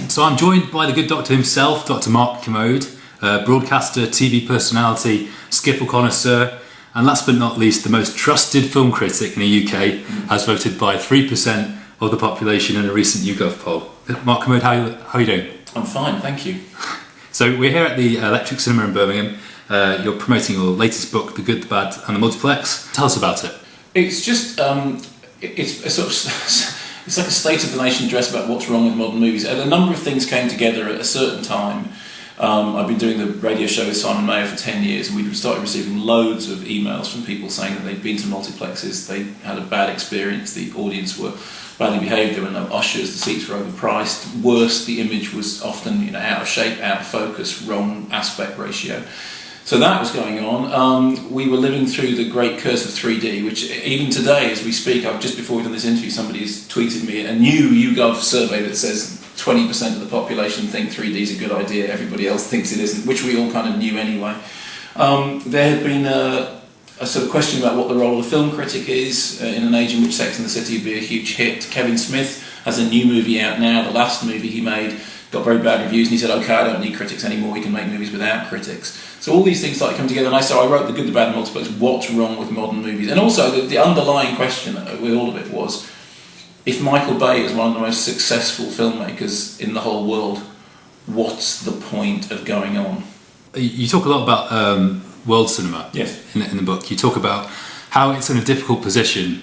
So I'm joined by the good doctor himself, Dr. Mark Kermode, broadcaster, TV personality, Skiffle connoisseur, and last but not least, the most trusted film critic in the UK, as voted by 3% of the population in a recent YouGov poll. Mark Kermode, how are you doing? I'm fine, thank you. So we're here at the Electric Cinema in Birmingham. You're promoting your latest book, The Good, the Bad and the Multiplex. Tell us about it. It's just, it's a sort of, it's like a state of the nation address about what's wrong with modern movies. And a number of things came together at a certain time. I've been doing the radio show with Simon Mayo for 10 years, and we started receiving loads of emails from people saying that they'd been to multiplexes, they had a bad experience, the audience were badly behaved, there were no ushers, the seats were overpriced, worse, the image was often out of shape, out of focus, wrong aspect ratio. So that was going on. We were living through the great curse of 3D, which even today, as we speak, just before we've done this interview, somebody's tweeted me a new YouGov survey that says 20% of the population think 3D is a good idea, everybody else thinks it isn't, which we all kind of knew anyway. There had been a sort of question about what the role of the film critic is in an age in which Sex and the City would be a huge hit. Kevin Smith has a new movie out now, the last movie he made, got very bad reviews, and he said, okay, I don't need critics anymore, we can make movies without critics. So all these things started coming together, and I wrote The Good, the Bad and the Multiplex, what's wrong with modern movies? And also the underlying question with all of it was, if Michael Bay is one of the most successful filmmakers in the whole world, what's the point of going on? You talk a lot about world cinema. Yes. In the book. You talk about how it's in a difficult position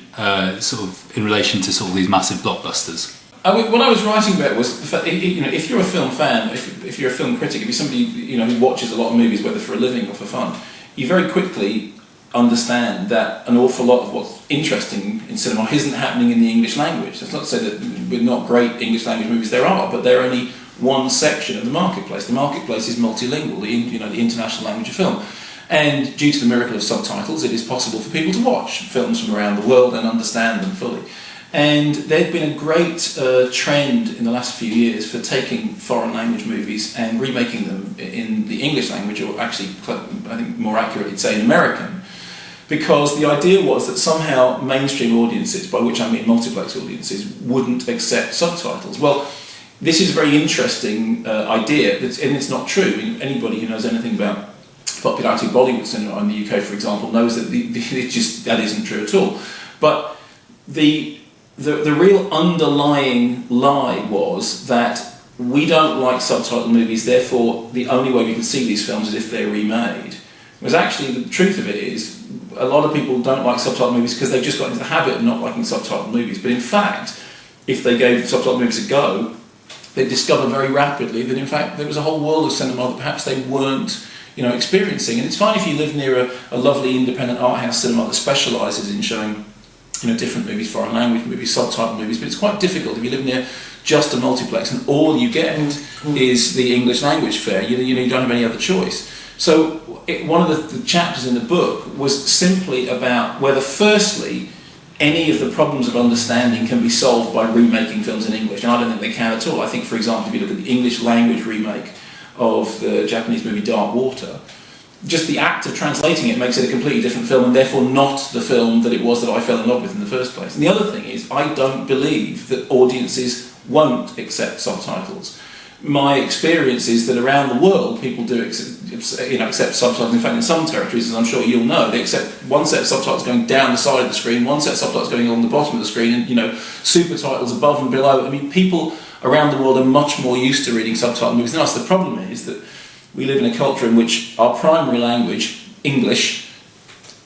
sort of in relation to sort of these massive blockbusters. What I was writing about was the fact, if you're a film fan, if you're a film critic, if you're somebody who watches a lot of movies, whether for a living or for fun, you very quickly understand that an awful lot of what's interesting in cinema isn't happening in the English language. That's not to say that we're not great English language movies. There are, but they're only one section of the marketplace. The marketplace is multilingual, the international language of film. And due to the miracle of subtitles, it is possible for people to watch films from around the world and understand them fully. And there'd been a great trend in the last few years for taking foreign language movies and remaking them in the English language, or actually, I think more accurately, say in American, because the idea was that somehow mainstream audiences, by which I mean multiplex audiences, wouldn't accept subtitles. Well, this is a very interesting idea, and it's not true. Anybody who knows anything about popularity of Bollywood cinema in the UK, for example, knows that that isn't true at all. But the real underlying lie was that we don't like subtitled movies, therefore the only way we can see these films is if they're remade. Whereas actually the truth of it is, a lot of people don't like subtitled movies because they've just got into the habit of not liking subtitled movies. But in fact, if they gave subtitled movies a go, they'd discover very rapidly that in fact there was a whole world of cinema that perhaps they weren't experiencing. And it's fine if you live near a lovely independent art house cinema that specialises in showing different movies, foreign language movies, subtitled movies, but it's quite difficult if you live near just a multiplex and all you get is the English language fare. You don't have any other choice. So one of the chapters in the book was simply about whether, firstly, any of the problems of understanding can be solved by remaking films in English, and I don't think they can at all. I think, for example, if you look at the English language remake of the Japanese movie Dark Water, just the act of translating it makes it a completely different film, and therefore not the film that it was that I fell in love with in the first place. And the other thing is, I don't believe that audiences won't accept subtitles. My experience is that around the world, people do accept subtitles. In fact, in some territories, as I'm sure you'll know, they accept one set of subtitles going down the side of the screen, one set of subtitles going along the bottom of the screen, and super titles above and below. I mean, people around the world are much more used to reading subtitled movies than us. The problem is that we live in a culture in which our primary language, English,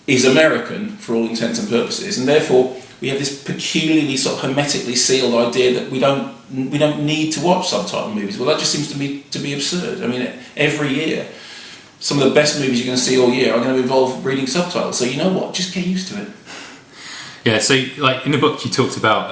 is American for all intents and purposes, and therefore we have this peculiarly sort of hermetically sealed idea that we don't need to watch subtitled movies. Well, that just seems to me to be absurd. I mean, every year, some of the best movies you're going to see all year are going to involve reading subtitles. So you know what? Just get used to it. Yeah. So, like in the book, you talked about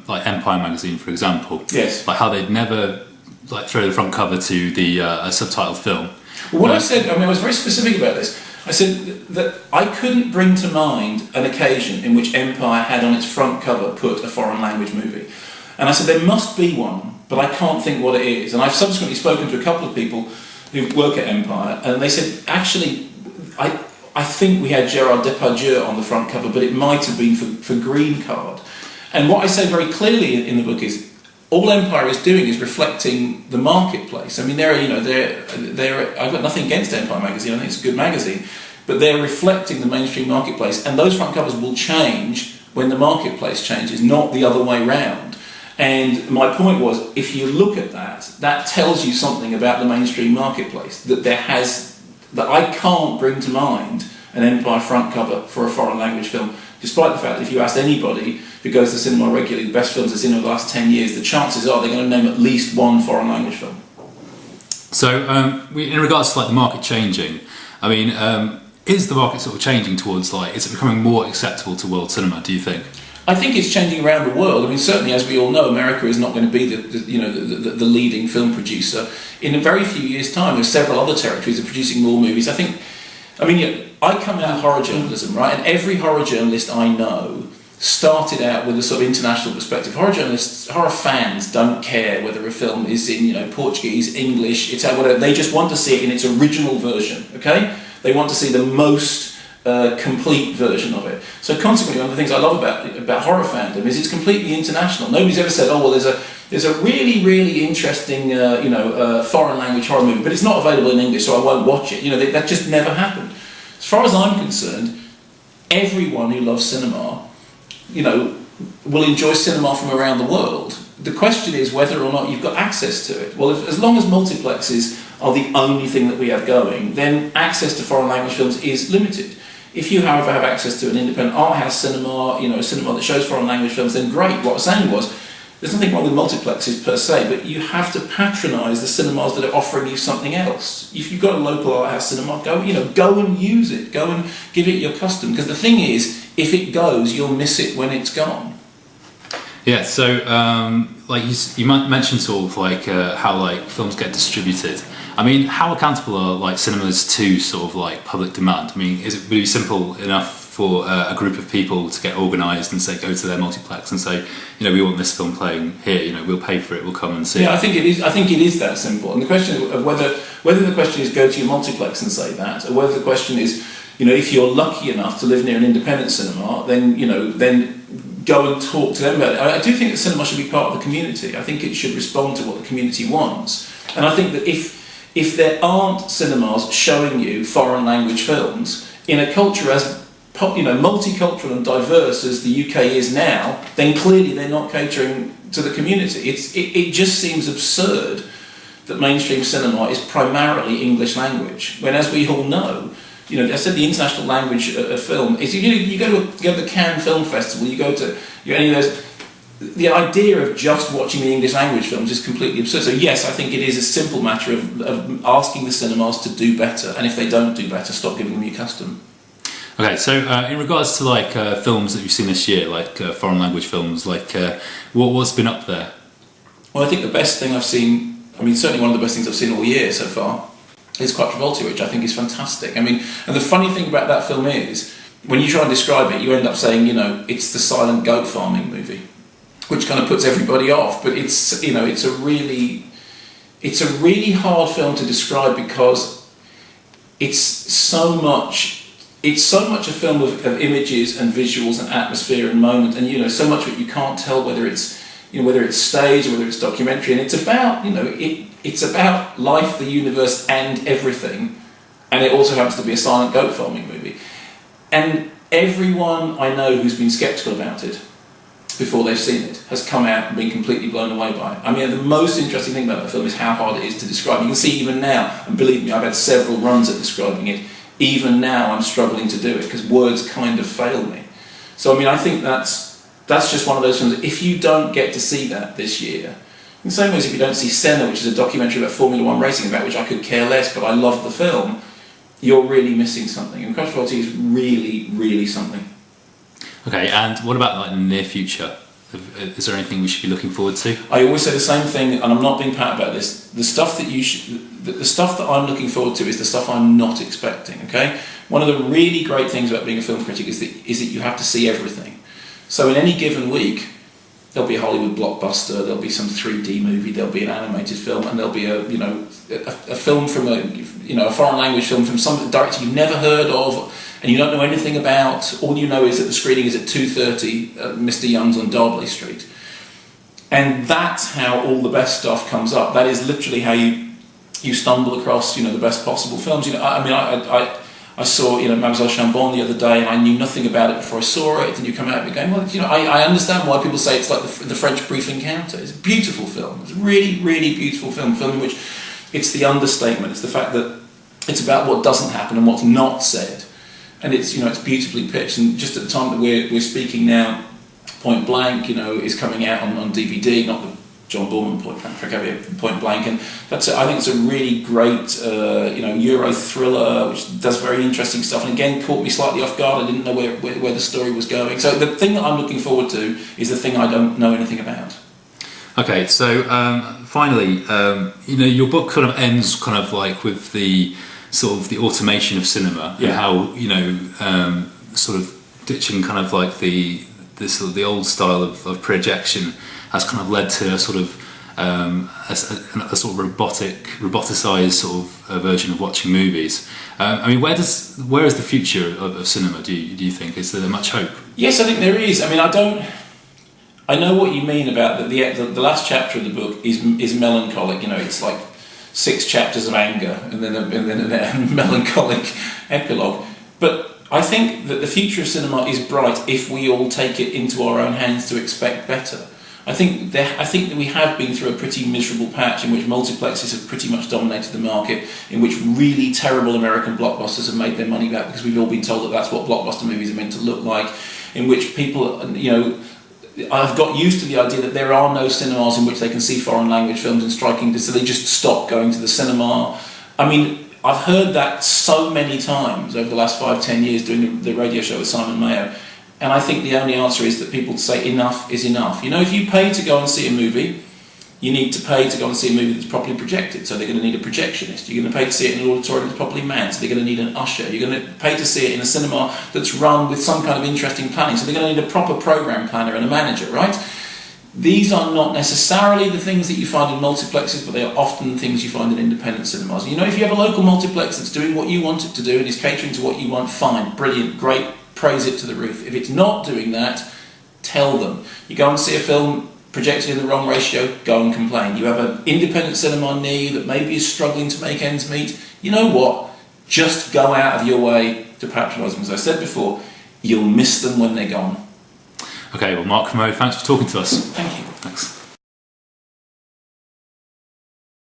like Empire magazine, for example. Yes. Like how they'd never throw the front cover to the subtitled film. Well, what I said, I was very specific about this. I said that I couldn't bring to mind an occasion in which Empire had on its front cover put a foreign language movie. And I said there must be one, but I can't think what it is. And I've subsequently spoken to a couple of people who work at Empire, and they said, actually, I think we had Gerard Depardieu on the front cover, but it might have been for Green Card. And what I say very clearly in the book is, all Empire is doing is reflecting the marketplace. I mean, I've got nothing against Empire magazine. I think it's a good magazine, but they're reflecting the mainstream marketplace, and those front covers will change when the marketplace changes, not the other way round. And my point was, if you look at that, that tells you something about the mainstream marketplace, that I can't bring to mind an Empire front cover for a foreign language film, despite the fact that if you asked anybody who goes to cinema regularly, the best films they've seen over the last 10 years, the chances are they're going to name at least one foreign language film. So, in regards to like the market changing, I mean, is the market sort of changing towards is it becoming more acceptable to world cinema, do you think? I think it's changing around the world. I mean, certainly, as we all know, America is not going to be the leading film producer. In a very few years' time, there's several other territories that are producing more movies. I come out of horror journalism, right? And every horror journalist I know started out with a sort of international perspective. Horror fans don't care whether a film is in Portuguese, English, Italian, whatever. They just want to see it in its original version. Okay? They want to see the most complete version of it. So consequently, one of the things I love about horror fandom is it's completely international. Nobody's ever said, oh well, there's a really, really interesting foreign language horror movie, but it's not available in English, so I won't watch it. That just never happened. As far as I'm concerned, everyone who loves cinema, will enjoy cinema from around the world. The question is whether or not you've got access to it. Well, as long as multiplexes are the only thing that we have going, then access to foreign language films is limited. If you, however, have access to an independent art house cinema, a cinema that shows foreign language films, then great. What I was saying was, there's nothing wrong with multiplexes per se, but you have to patronise the cinemas that are offering you something else. If you've got a local art house cinema, go and use it. Go and give it your custom. Because the thing is, if it goes, you'll miss it when it's gone. Yeah, so you mentioned sort of how films get distributed. I mean, how accountable are cinemas to sort of public demand? I mean, is it really simple enough for a group of people to get organised and say, go to their multiplex and say, we want this film playing here, we'll pay for it, we'll come and see it? Yeah, I think it is that simple. And the question of whether the question is go to your multiplex and say that, or whether the question is, if you're lucky enough to live near an independent cinema, then go and talk to them about it. I do think that cinema should be part of the community. I think it should respond to what the community wants. And I think that if there aren't cinemas showing you foreign language films in a culture as multicultural and diverse as the UK is now, then clearly they're not catering to the community. It just seems absurd that mainstream cinema is primarily English language, when, as we all know, I said the international language of film is you go to the Cannes Film Festival, you go to any of those. The idea of just watching the English language films is completely absurd. So yes, I think it is a simple matter of asking the cinemas to do better, and if they don't do better, stop giving them your custom. Okay, so in regards to films that you've seen this year, foreign language films, what's been up there? Well, I think the best thing I've seen, certainly one of the best things I've seen all year so far, is Quattrovolti, which I think is fantastic. And the funny thing about that film is, when you try and describe it, you end up saying, it's the silent goat farming movie, which kind of puts everybody off. But it's a really hard film to describe because it's so much a film of images and visuals and atmosphere and moment, and so much that you can't tell whether it's staged or whether it's documentary. And it's about it's about life, the universe, and everything. And it also happens to be a silent goat farming movie. And everyone I know who's been sceptical about it before they've seen it has come out and been completely blown away by it. The most interesting thing about that film is how hard it is to describe. You can see even now, and believe me, I've had several runs at describing it. Even now I'm struggling to do it because words kind of fail me. So I think that's just one of those films. If you don't get to see that this year, in the same way as if you don't see Senna, which is a documentary about Formula One racing, about which I could care less, but I love the film, you're really missing something. And Quattrovolti is really, really something. Okay, and what about the near future? Is there anything we should be looking forward to? I always say the same thing, and I'm not being pat about this. The stuff that I'm looking forward to is the stuff I'm not expecting. Okay, one of the really great things about being a film critic is that you have to see everything. So in any given week, there'll be a Hollywood blockbuster, there'll be some 3D movie, there'll be an animated film, and there'll be a film from a foreign language film from some director you've never heard of, and you don't know anything about. All you know is that the screening is at 2:30 at Mr. Young's on Darby Street. And that's how all the best stuff comes up. That is literally how you stumble across, the best possible films. I saw, Mademoiselle Chambon the other day, and I knew nothing about it before I saw it. And you come out of it going, well, I understand why people say it's like the French Brief Encounter. It's a beautiful film. It's a really, really beautiful film in which it's the understatement. It's the fact that it's about what doesn't happen and what's not said. And it's, it's beautifully pitched. And just at the time that we're speaking now, Point Blank, is coming out on DVD, not the John Borman Point Blank, and I think it's a really great, Euro thriller which does very interesting stuff. And again, caught me slightly off guard. I didn't know where the story was going. So the thing that I'm looking forward to is the thing I don't know anything about. Okay, so finally, your book kind of ends kind of like with the sort of the automation of cinema, and how sort of ditching kind of like the old style of projection has kind of led to a sort of a sort of roboticized sort of version of watching movies. Where is the future of cinema? Do you think? Is there much hope? Yes, I think there is. I know what you mean about the last chapter of the book is melancholic. It's like 6 chapters of anger and then a melancholic epilogue. But I think that the future of cinema is bright if we all take it into our own hands to expect better. I think that we have been through a pretty miserable patch in which multiplexes have pretty much dominated the market, in which really terrible American blockbusters have made their money back because we've all been told that that's what blockbuster movies are meant to look like, in which people, I've got used to the idea that there are no cinemas in which they can see foreign language films in striking distance, so they just stop going to the cinema. I've heard that so many times over the last 5-10 years doing the radio show with Simon Mayo, and I think the only answer is that people say enough is enough. If you pay to go and see a movie, you need to pay to go and see a movie that's properly projected, so they're going to need a projectionist. You're going to pay to see it in an auditorium that's properly manned, so they're going to need an usher. You're going to pay to see it in a cinema that's run with some kind of interesting planning, so they're going to need a proper program planner and a manager, right? These are not necessarily the things that you find in multiplexes, but they are often things you find in independent cinemas. If you have a local multiplex that's doing what you want it to do and is catering to what you want, fine, brilliant, great, praise it to the roof. If it's not doing that, tell them. You go and see a film projected in the wrong ratio, go and complain. You have an independent cinema near you that maybe is struggling to make ends meet, you know what? Just go out of your way to patronise them. As I said before, you'll miss them when they're gone. Okay, well, Mark Kermode, thanks for talking to us. Thank you. Thanks.